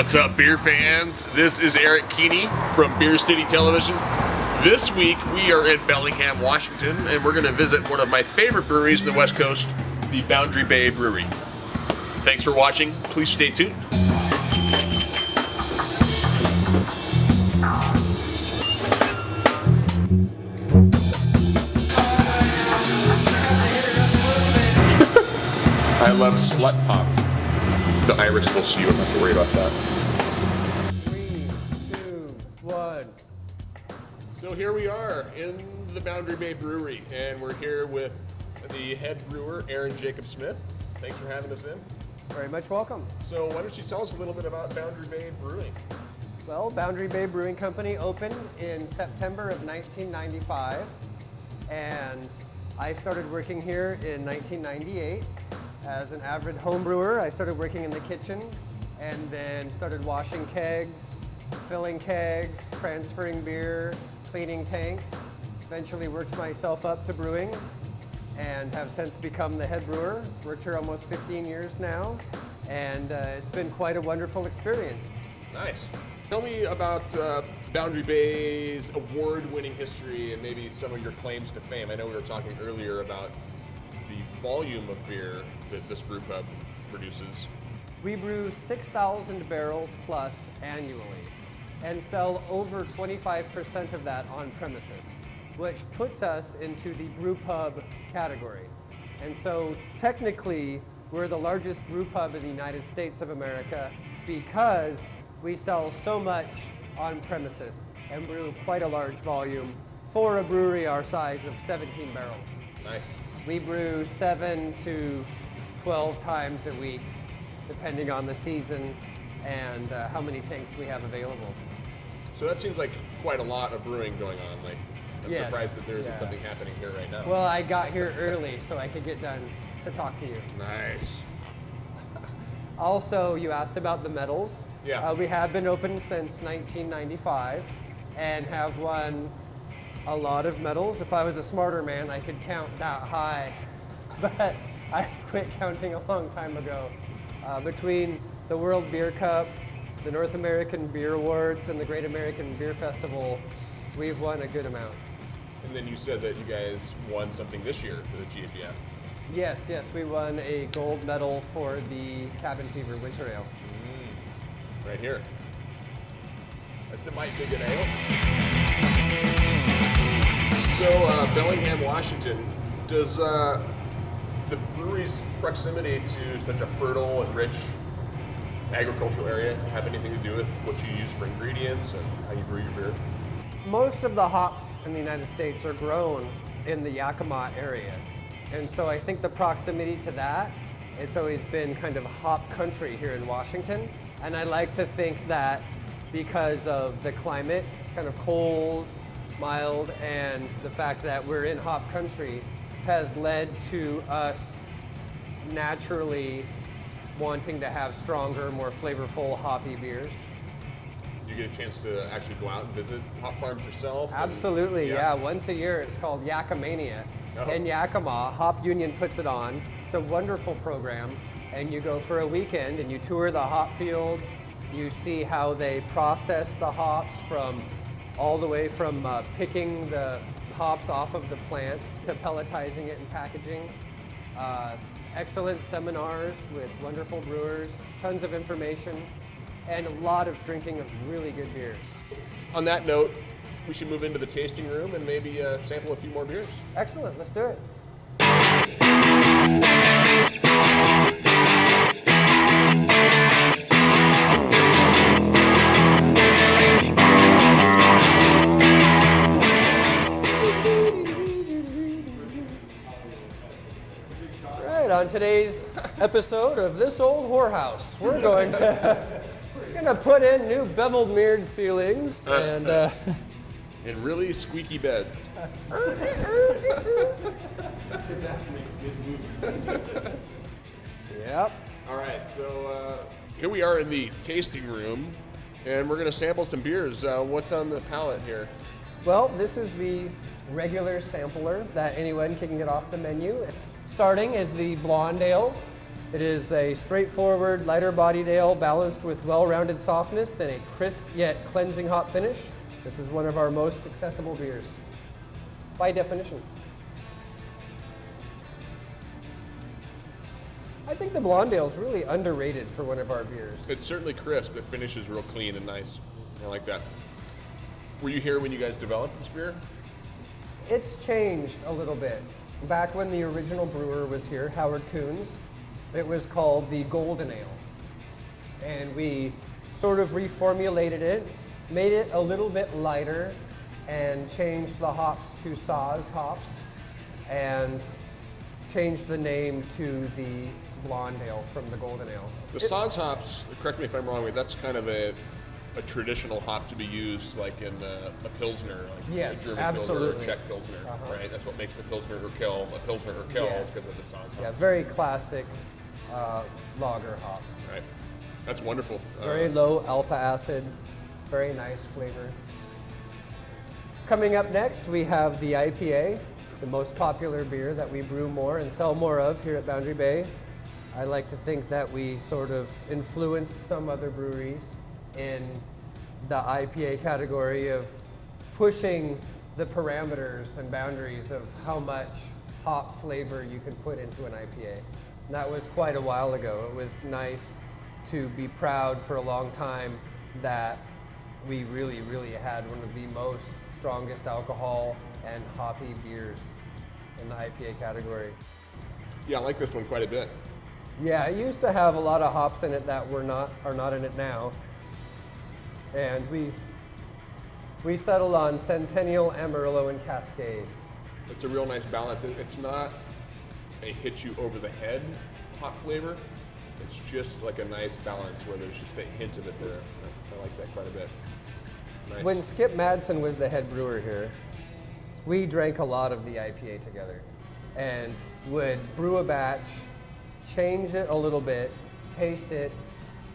What's up, beer fans? This is Eric Keeney from Beer City Television. This week we are in Bellingham, Washington, and we're going to visit one of my favorite breweries in the West Coast, the Boundary Bay Brewery. Thanks for watching. Please stay tuned. I love Slut Pop. The Irish will see you. I don't have to worry about that. 3, 2, 1. So here we are in the Boundary Bay Brewery, and we're here with the head brewer, Aaron Jacob Smith. Thanks for having us in. Very much welcome. So why don't you tell us a little bit about Boundary Bay Brewing? Well, Boundary Bay Brewing Company opened in September of 1995, and I started working here in 1998. As an avid home brewer, I started working in the kitchen and then started washing kegs, filling kegs, transferring beer, cleaning tanks. Eventually worked myself up to brewing and have since become the head brewer. Worked here almost 15 years now, and it's been quite a wonderful experience. Nice. Tell me about Boundary Bay's award-winning history and maybe some of your claims to fame. I know we were talking earlier about the volume of beer that this brew pub produces. We brew 6,000 barrels plus annually and sell over 25% of that on premises, which puts us into the brew pub category. And so technically, we're the largest brew pub in the United States of America because we sell so much on premises and brew quite a large volume for a brewery our size of 17 barrels. Nice. We brew 7 to 12 times a week, depending on the season and how many tanks we have available. So that seems like quite a lot of brewing going on. Like, I'm Yes. surprised that there isn't something happening here right now. Well, I got here early so I could get done to talk to you. Nice. Also, you asked about the medals. Yeah. We have been open since 1995 and have won a lot of medals. If I was a smarter man, I could count that high, but I quit counting a long time ago. Between the World Beer Cup, the North American Beer Awards, and the Great American Beer Festival, we've won a good amount. And then you said that you guys won something this year for the GABF. Yes, we won a gold medal for the Cabin Fever Winter Ale. Right here. That's a mighty good ale. So, Bellingham, Washington, does the brewery's proximity to such a fertile and rich agricultural area have anything to do with what you use for ingredients and how you brew your beer? Most of the hops in the United States are grown in the Yakima area. And so I think the proximity to that, it's always been kind of hop country here in Washington. And I like to think that because of the climate, kind of cold, mild, and the fact that we're in hop country has led to us naturally wanting to have stronger, more flavorful, hoppy beers. Do you get a chance to actually go out and visit hop farms yourself? Absolutely, yeah. Once a year, it's called Yakimania. In Yakima, Hop Union puts it on. It's a wonderful program, and you go for a weekend and you tour the hop fields. You see how they process the hops from all the way from picking the hops off of the plant to pelletizing it and packaging. Excellent seminars with wonderful brewers, tons of information, and a lot of drinking of really good beer. On that note, we should move into the tasting room and maybe sample a few more beers. Excellent, let's do it. Right, on today's episode of This Old Whorehouse, we're going to put in new beveled mirrored ceilings and in really squeaky beds. Yep. All right, so here we are in the tasting room, and we're going to sample some beers. What's on the palette here? Well, this is the regular sampler that anyone can get off the menu. Starting is the blonde ale. It is a straightforward, lighter-bodied ale balanced with well-rounded softness and a crisp yet cleansing hop finish. This is one of our most accessible beers, by definition. I think the blonde ale is really underrated for one of our beers. It's certainly crisp. The finish is real clean and nice. I like that. Were you here when you guys developed this beer? It's changed a little bit. Back when the original brewer was here, Howard Coons, it was called the Golden Ale. And we sort of reformulated it, made it a little bit lighter, and changed the hops to Saaz hops, and changed the name to the blonde ale from the Golden Ale. The Saaz hops, correct me if I'm wrong, but that's kind of a traditional hop to be used like in a Pilsner, like Yes, a German absolutely. Pilsner or a Czech Pilsner, right? That's what makes the Pilsner Urquell a Pilsner Urquell Yes. because of the Saaz hops. Yeah, very classic lager hop. Right. That's wonderful. Very low alpha acid, very nice flavor. Coming up next, we have the IPA, the most popular beer that we brew more and sell more of here at Boundary Bay. I like to think that we sort of influenced some other breweries in the IPA category of pushing the parameters and boundaries of how much hop flavor you can put into an IPA. And that was quite a while ago. It was nice to be proud for a long time that we really, really had one of the most strongest alcohol and hoppy beers in the IPA category. Yeah, I like this one quite a bit. Yeah, it used to have a lot of hops in it that are not in it now. And we settled on Centennial, Amarillo, and Cascade. It's a real nice balance. It's not a hit you over the head hop flavor. It's just like a nice balance where there's just a hint of it there. I like that quite a bit. Nice. When Skip Madsen was the head brewer here, we drank a lot of the IPA together and would brew a batch, change it a little bit, taste it,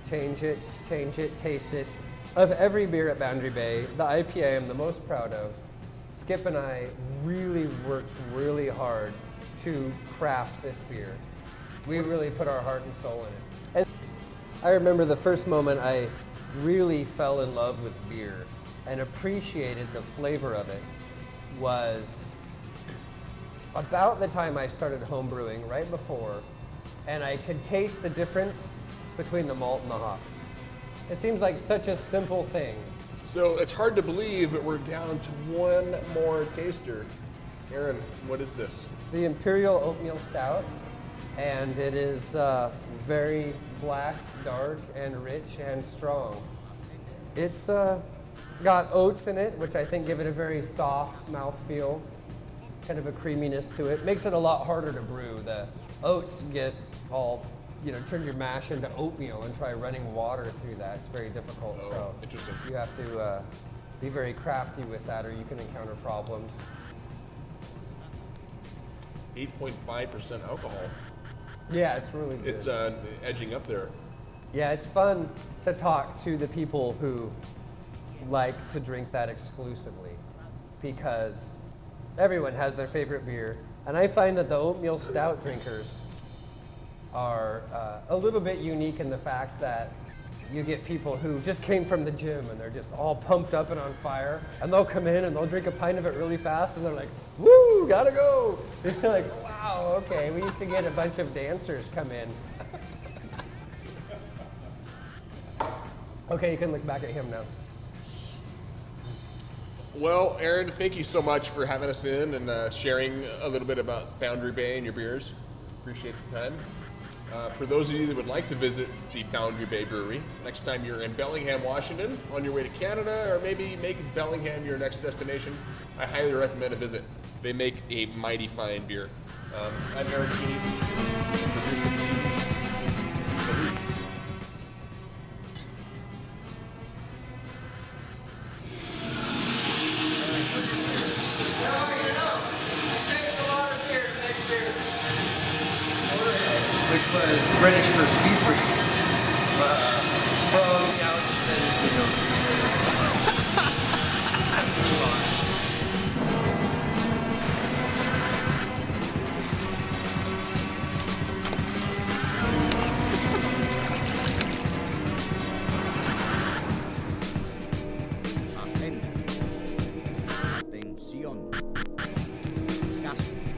change it, taste it. Of every beer at Boundary Bay, the IPA I'm the most proud of. Skip and I really worked really hard to craft this beer. We really put our heart and soul in it. And I remember the first moment I really fell in love with beer and appreciated the flavor of it was about the time I started homebrewing, right before, and I could taste the difference between the malt and the hops. It seems like such a simple thing. So it's hard to believe, but we're down to one more taster. Aaron, what is this? It's the Imperial Oatmeal Stout, and it is very black, dark, and rich and strong. It's got oats in it, which I think give it a very soft mouthfeel, kind of a creaminess to it. Makes it a lot harder to brew. The oats get all, turn your mash into oatmeal and try running water through that. It's very difficult. Oh, so interesting. You have to be very crafty with that or you can encounter problems. 8.5% alcohol. Yeah, it's really good. It's edging up there. Yeah, it's fun to talk to the people who like to drink that exclusively because everyone has their favorite beer. And I find that the oatmeal stout drinkers are a little bit unique in the fact that you get people who just came from the gym and they're just all pumped up and on fire, and they'll come in and they'll drink a pint of it really fast and they're like, woo, gotta go. You're like, wow, okay. We used to get a bunch of dancers come in. Okay, you can look back at him now. Well, Aaron, thank you so much for having us in and sharing a little bit about Boundary Bay and your beers. Appreciate the time. For those of you that would like to visit the Boundary Bay Brewery, next time you're in Bellingham, Washington, on your way to Canada, or maybe make Bellingham your next destination, I highly recommend a visit. They make a mighty fine beer. I'm Aaron Keeney. Which was British for speed freak. From the ouch, then, much.